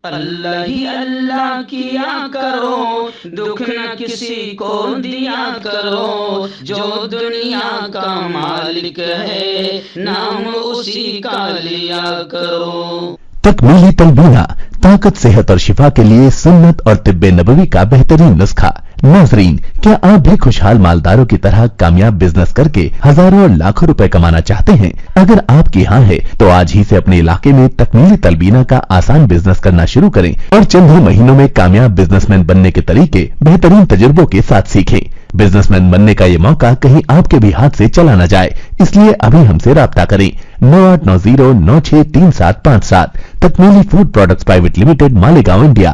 اللہ ہی اللہ کیا کرو، دکھ نہ کسی کو دیا کرو، جو دنیا کا مالک ہے نام اسی کا لیا کرو۔ تکمیلی تلبینہ، طاقت، صحت اور شفا کے لیے سنت اور طب نبوی کا بہترین نسخہ۔ ناظرین، کیا آپ بھی خوشحال مالداروں کی طرح کامیاب بزنس کر کے ہزاروں اور لاکھوں روپے کمانا چاہتے ہیں؟ اگر آپ کی ہاں ہے تو آج ہی سے اپنے علاقے میں تکمیلی تلبینہ کا آسان بزنس کرنا شروع کریں اور چند ہی مہینوں میں کامیاب بزنس مین بننے کے طریقے بہترین تجربوں کے ساتھ سیکھیں۔ بزنس مین بننے کا یہ موقع کہیں آپ کے بھی ہاتھ سے چلا نہ جائے، اس لیے ابھی ہم سے رابطہ کریں۔ 9890963757 Takmeeli food products private limited, Malegaon, India.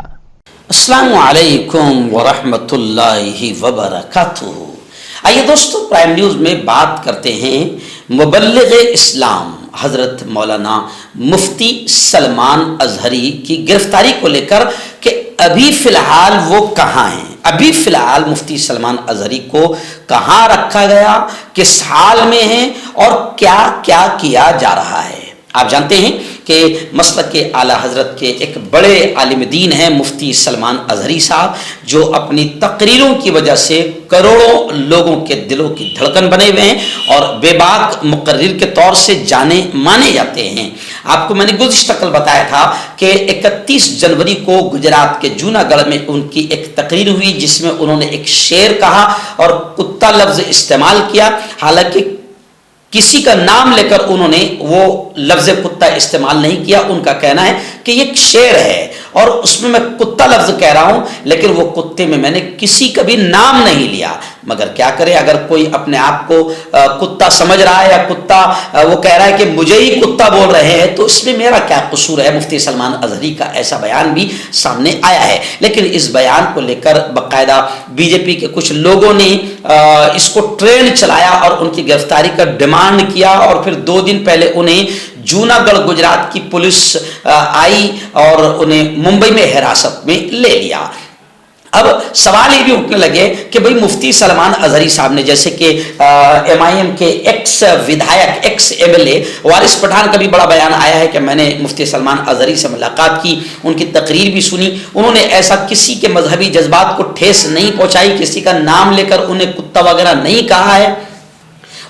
السلام علیکم ورحمۃ اللہ وبرکاتہ۔ آئیے دوستو، پرائم نیوز میں بات کرتے ہیں مبلغ اسلام حضرت مولانا مفتی سلمان اظہری کی گرفتاری کو لے کر کہ ابھی فی الحال وہ کہاں ہیں، ابھی فی الحال مفتی سلمان اظہری کو کہاں رکھا گیا، کس حال میں ہیں اور کیا کیا کیا جا رہا ہے۔ آپ جانتے ہیں کہ مسلک کے اعلیٰ حضرت کے ایک بڑے عالم دین ہیں مفتی سلمان اظہری صاحب، جو اپنی تقریروں کی وجہ سے کروڑوں لوگوں کے دلوں کی دھڑکن بنے ہوئے ہیں اور بے باک مقرر کے طور سے جانے مانے جاتے ہیں۔ آپ کو میں نے گزشتہ کل بتایا تھا کہ 31 جنوری کو گجرات کے جوناگڑھ میں ان کی ایک تقریر ہوئی جس میں انہوں نے ایک شعر کہا اور کتا لفظ استعمال کیا، حالانکہ کسی کا نام لے کر انہوں نے وہ لفظ کتا استعمال نہیں کیا۔ ان کا کہنا ہے کہ یہ ایک شعر ہے اور اس میں کتا لفظ کہہ رہا ہوں، لیکن وہ کتے میں نے کسی کا بھی نام نہیں لیا۔ مگر کیا کرے، اگر کوئی اپنے آپ کو کتا سمجھ رہا ہے یا کتا وہ کہہ رہا ہے کہ مجھے ہی کتا بول رہے ہیں، تو اس میں میرا کیا قصور ہے۔ مفتی سلمان اظہری کا ایسا بیان بھی سامنے آیا ہے، لیکن اس بیان کو لے کر باقاعدہ بی جے پی کے کچھ لوگوں نے اس کو ٹرینڈ چلایا اور ان کی گرفتاری کا ڈیمانڈ کیا، اور پھر 2 دن پہلے انہیں جوناگڑھ گجرات کی پولیس آئی اور انہیں ممبئی میں حراست میں لے لیا۔ اب سوال یہ بھی اٹھنے لگے کہ بھئی مفتی سلمان اظہری صاحب نے، جیسے کہ ایم آئی ایم کے ایکس ودھایک، ex M L A Waris Pathan کا بھی بڑا بیان آیا ہے کہ میں نے مفتی سلمان اظہری سے ملاقات کی، ان کی تقریر بھی سنی، انہوں نے ایسا کسی کے مذہبی جذبات کو ٹھیس نہیں پہنچائی، کسی کا نام لے کر انہیں کتا وغیرہ نہیں کہا ہے،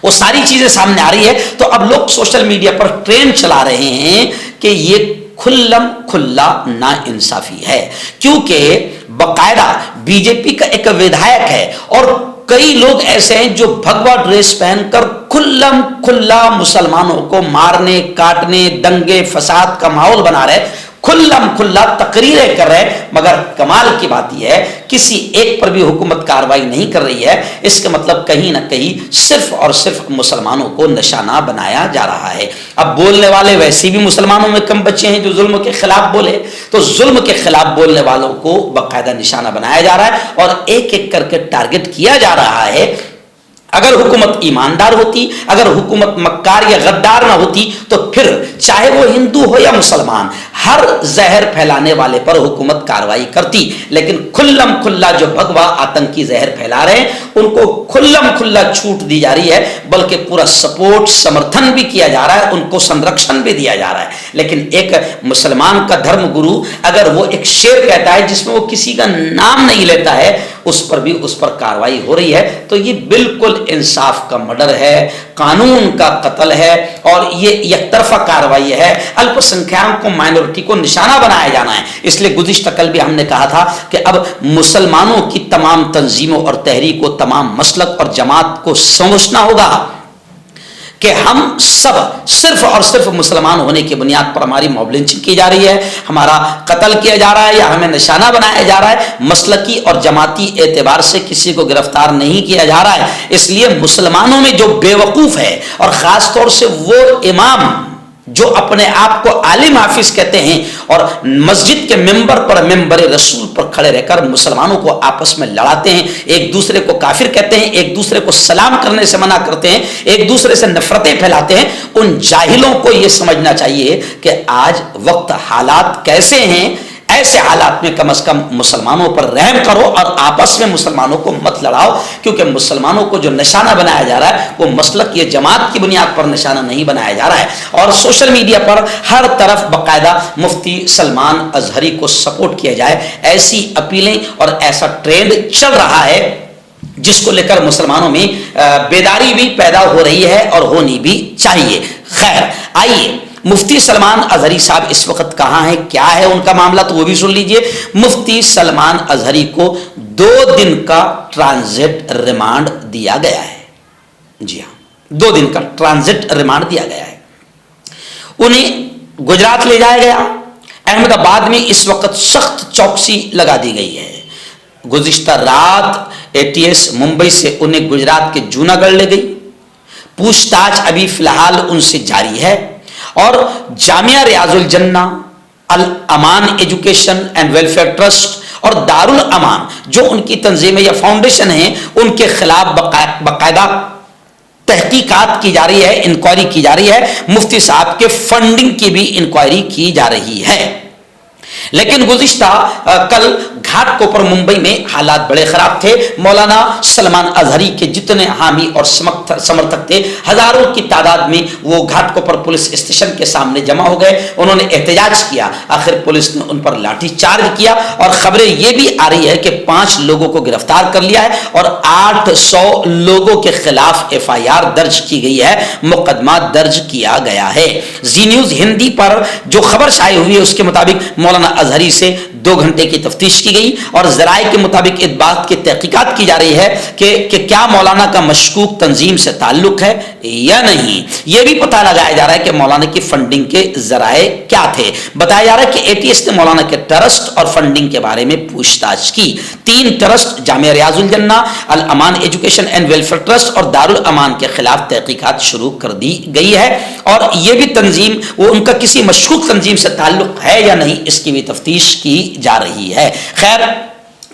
وہ ساری چیزیں سامنے آ رہی ہے۔ تو اب لوگ سوشل میڈیا پر ٹرینڈ چلا رہے ہیں کہ یہ کھلم کھلا نا انصافی ہے، کیونکہ باقاعدہ بی جے پی کا ایک ودھایک ہے اور کئی لوگ ایسے ہیں جو بھگوا ڈریس پہن کر کھلم کھلا مسلمانوں کو مارنے، کاٹنے، دنگے فساد کا ماحول بنا رہے، کھلم کھلا تقریریں کر رہے، مگر کمال کی بات یہ ہے کسی ایک پر بھی حکومت کارروائی نہیں کر رہی ہے۔ اس کا مطلب کہیں نہ کہیں صرف اور صرف مسلمانوں کو نشانہ بنایا جا رہا ہے۔ اب بولنے والے ویسے بھی مسلمانوں میں کم بچے ہیں جو ظلم کے خلاف بولے، تو ظلم کے خلاف بولنے والوں کو باقاعدہ نشانہ بنایا جا رہا ہے اور ایک ایک کر کے ٹارگٹ کیا جا رہا ہے۔ اگر حکومت ایماندار ہوتی، اگر حکومت مکار یا غدار نہ ہوتی، تو پھر چاہے وہ ہندو ہو یا مسلمان، ہر زہر پھیلانے والے پر حکومت کارروائی کرتی، لیکن کھلم کھلا جو بھگوا آتنکی زہر پھیلا رہے ہیں ان کو کھلم کھلا چھوٹ دی جا رہی ہے، بلکہ پورا سپورٹ، سمرتھن بھی کیا جا رہا ہے، ان کو سنرکشن بھی دیا جا رہا ہے۔ لیکن ایک مسلمان کا دھرم گرو اگر وہ ایک شعر کہتا ہے جس میں وہ کسی کا نام نہیں لیتا ہے، اس پر بھی اس پر کارروائی ہو رہی ہے، تو یہ بالکل انصاف کا مرڈر ہے، قانون کا قتل ہے اور یہ یک طرفہ کارروائی ہے۔ الپ سنکھیاؤں کو، مائنورٹی کو نشانہ بنایا جانا ہے۔ اس لیے گزشتہ کل بھی ہم نے کہا تھا کہ اب مسلمانوں کی تمام تنظیموں اور تحریکوں، تمام مسلک اور جماعت کو سمجھنا ہوگا کہ ہم سب صرف اور صرف مسلمان ہونے کی بنیاد پر ہماری موب لنچنگ کی جا رہی ہے، ہمارا قتل کیا جا رہا ہے یا ہمیں نشانہ بنایا جا رہا ہے، مسلکی اور جماعتی اعتبار سے کسی کو گرفتار نہیں کیا جا رہا ہے۔ اس لیے مسلمانوں میں جو بے وقوف ہے، اور خاص طور سے وہ امام جو اپنے آپ کو عالم حافظ کہتے ہیں اور مسجد کے ممبر پر، ممبر رسول پر کھڑے رہ کر مسلمانوں کو آپس میں لڑاتے ہیں، ایک دوسرے کو کافر کہتے ہیں، ایک دوسرے کو سلام کرنے سے منع کرتے ہیں، ایک دوسرے سے نفرتیں پھیلاتے ہیں، ان جاہلوں کو یہ سمجھنا چاہیے کہ آج وقت حالات کیسے ہیں، ایسے حالات میں کم از کم مسلمانوں پر رحم کرو اور آپس میں مسلمانوں کو مت لڑاؤ، کیونکہ مسلمانوں کو جو نشانہ بنایا جا رہا ہے وہ مسلک یہ جماعت کی بنیاد پر نشانہ نہیں بنایا جا رہا ہے، اور سوشل میڈیا پر ہر طرف باقاعدہ مفتی سلمان ازہری کو سپورٹ کیا جائے، ایسی اپیلیں اور ایسا ٹرینڈ چل رہا ہے جس کو لے کر مسلمانوں میں بیداری بھی پیدا ہو رہی ہے اور ہونی بھی چاہیے۔ خیر، آئیے مفتی سلمان ازہری صاحب اس وقت کہاں ہیں، کیا ہے ان کا معاملہ، تو وہ بھی سن لیجئے۔ مفتی سلمان ازہری کو 2 دن کا ٹرانزٹ ریمانڈ دیا گیا ہے، جی ہاں 2 دن کا ٹرانزٹ ریمانڈ دیا گیا ہے۔ انہیں گجرات لے جایا گیا، احمد آباد میں اس وقت سخت چوکسی لگا دی گئی ہے۔ گزشتہ رات ATS ممبئی سے انہیں گجرات کے جوناگڑھ لے گئی، پوچھ تاچھ ابھی فی الحال ان سے جاری ہے، اور جامعہ ریاض الجنہ، الامان ایجوکیشن اینڈ ویلفیئر ٹرسٹ اور دارالامان جو ان کی تنظیمیں یا فاؤنڈیشن ہیں، ان کے خلاف باقاعدہ تحقیقات کی جا رہی ہے، انکوائری کی جا رہی ہے، مفتی صاحب کے فنڈنگ کی بھی انکوائری کی جا رہی ہے۔ لیکن گزشتہ کل گھاٹ کوپر ممبئی میں حالات بڑے خراب تھے۔ مولانا سلمان ازہری کے جتنے حامی اور سمرتھک تھے، ہزاروں کی تعداد میں وہ گھاٹ کوپر پولیس اسٹیشن کے سامنے جمع ہو گئے، انہوں نے احتجاج کیا، آخر پولیس نے ان پر لاٹھی چارج کیا، اور خبریں یہ بھی آ رہی ہے کہ 5 لوگوں کو گرفتار کر لیا ہے اور 800 لوگوں کے خلاف FIR درج کی گئی ہے، مقدمہ درج کیا گیا ہے۔ زی نیوز ہندی پر جو خبر شائع ہوئی ہے اس کے مطابق مولانا ازہری سے 2 گھنٹے کی تفتیش کی گئی، اور ذرائع کے مطابق اس بات کی تحقیقات کی جا رہی ہے کہ کیا مولانا کا مشکوک تنظیم سے تعلق ہے یا نہیں۔ یہ بھی پتہ لگایا جا رہا ہے کہ مولانا کی فنڈنگ کے ذرائع کیا تھے۔ بتایا جا رہا ہے کہ ATS نے مولانا کے ٹرسٹ اور فنڈنگ کے بارے میں پوچھ تاچھ کی۔ 3 ٹرسٹ جامعہ ریاض الجنہ، الامان ایجوکیشن اینڈ ویلفیئر ٹرسٹ اور دارالامان کے خلاف تحقیقات شروع کر دی گئی ہے، اور یہ بھی تنظیم وہ ان کا کسی مشکوک تنظیم سے تعلق ہے یا نہیں اس کی بھی تفتیش کی جا رہی ہے۔ خیر،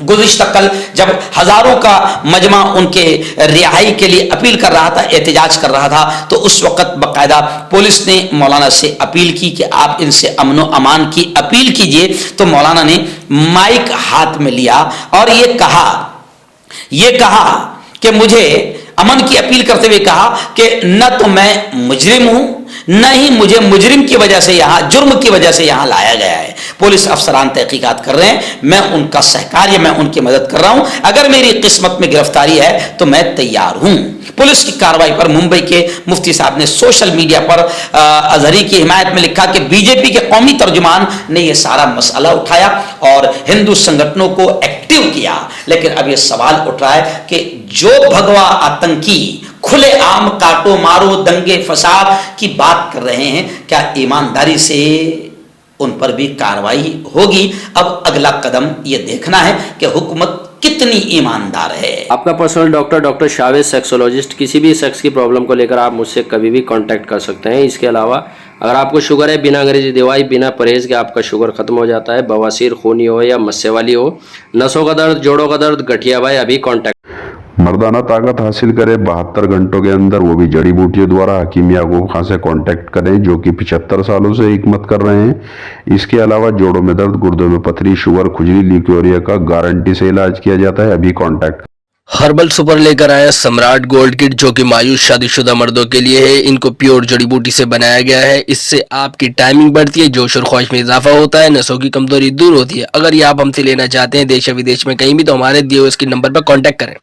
گزشتہ کل جب ہزاروں کا مجمع ان کے رہائی کے لیے اپیل کر رہا تھا، احتجاج کر رہا تھا، تو اس وقت باقاعدہ پولیس نے مولانا سے اپیل کی کہ آپ ان سے امن و امان کی اپیل کیجئے، تو مولانا نے مائک ہاتھ میں لیا اور یہ کہا کہ مجھے امن کی اپیل کرتے ہوئے کہا کہ نہ تو میں مجرم ہوں، نہ ہی مجھے مجرم کی وجہ سے جرم کی وجہ سے یہاں لایا گیا ہے۔ پولیس افسران تحقیقات کر رہے ہیں، میں ان کا سہکار یا میں ان کی مدد کر رہا ہوں، اگر میری قسمت میں گرفتاری ہے تو میں تیار ہوں۔ پولیس کی کارروائی پر ممبئی کے مفتی صاحب نے سوشل میڈیا پر ازہری کی حمایت میں لکھا کہ BJP کے قومی ترجمان نے یہ سارا مسئلہ اٹھایا اور ہندو سنگھنوں کو ایکٹیو کیا، لیکن اب یہ سوال اٹھ رہا ہے کہ جو بھگوا آتنکی کھلے عام کاٹو مارو دنگے فساد کی بات کر رہے ہیں، کیا ایمانداری سے ان پر بھی کارروائی ہوگی؟ اب اگلا قدم یہ دیکھنا ہے کہ حکومت کتنی ایماندار ہے۔ آپ کا پرسنل ڈاکٹر شاویز سیکسولوجسٹ، کسی بھی سیکس کی پرابلم کو لے کر آپ مجھ سے کبھی بھی کانٹیکٹ کر سکتے ہیں۔ اس کے علاوہ اگر آپ کو شوگر ہے، بنا انگریزی دوائی، بنا پرہیز کے آپ کا شوگر ختم ہو جاتا ہے، بواسیر خونی ہو یا مسے والی ہو، نسوں کا درد، جوڑوں کا درد، گٹھیا بھائی، ابھی کانٹیکٹ۔ مردانہ طاقت حاصل کرے 72 گھنٹوں کے اندر، وہ بھی جڑی بوٹیوں دوارا، حکیم یعقوب خان سے کانٹیکٹ کریں جو کہ 75 سالوں سے حکمت کر رہے ہیں۔ اس کے علاوہ جوڑوں میں درد، گردوں میں پتھری، شوگر، کھجلی، لیکوریا کا گارنٹی سے علاج کیا جاتا ہے، ابھی کانٹیکٹ۔ ہربل سپر لے کر آیا سمراٹ گولڈ کٹ، جو کہ مایوس شادی شدہ مردوں کے لیے ہے۔ ان کو پیور جڑی بوٹی سے بنایا گیا ہے، اس سے آپ کی ٹائمنگ بڑھتی ہے، جوش اور خواہش میں اضافہ ہوتا ہے، نسوں کی کمزوری دور ہوتی ہے۔ اگر یہ آپ ہم سے لینا چاہتے ہیں دیش یا ودیش میں کہیں بھی، تو ہمارے دیے ہوئے اس کے نمبر پر کانٹیکٹ کریں۔